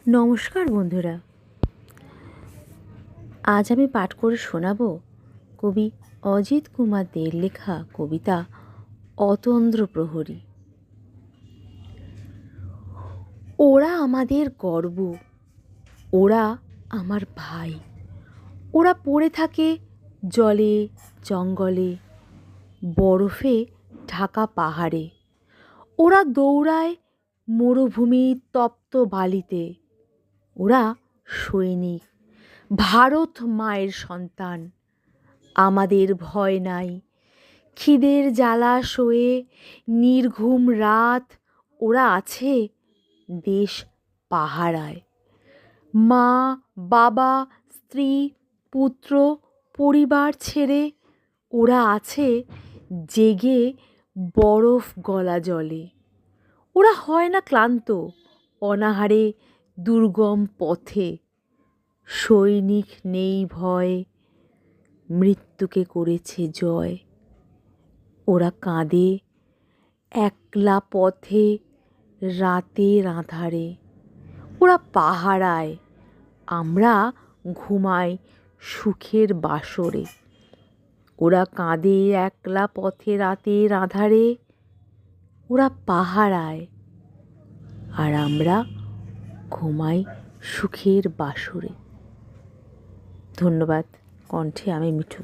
নমস্কার বন্ধুরা, আজ আমি পাঠ করে শোনাব কবি অজিত কুমার দের লেখা কবিতা অতন্দ্র প্রহরী। ওরা আমাদের গর্ব, ওরা আমার ভাই। ওরা পড়ে থাকে জলে জঙ্গলে, বরফে ঢাকা পাহাড়ে। ওরা দৌড়ায় মরুভূমির তপ্ত বালিতে। ওরা সৈনিক, ভারত মায়ের সন্তান। আমাদের ভয় নাই, খিদের জ্বালা সয়ে নির্ঘুম রাত ওরা আছে দেশ পাহারায়। মা বাবা স্ত্রী পুত্র পরিবার ছেড়ে ওরা আছে জেগে বরফ গলা জলে। ওরা হয় না ক্লান্ত অনাহারে দুর্গম পথে। সৈনিক নেই ভয়, মৃত্যুকে করেছে জয়। ওরা কাঁদে একলা পথে রাতের আঁধারে। ওরা পাহারায়, আমরা ঘুমাই সুখের বাসরে। ওরা কাঁদে একলা পথে রাতের আঁধারে। ওরা পাহারায়, আর আমরা ঘুমাই সুখের বাসরে। ধন্যবাদ। কণ্ঠে আমি মিঠু।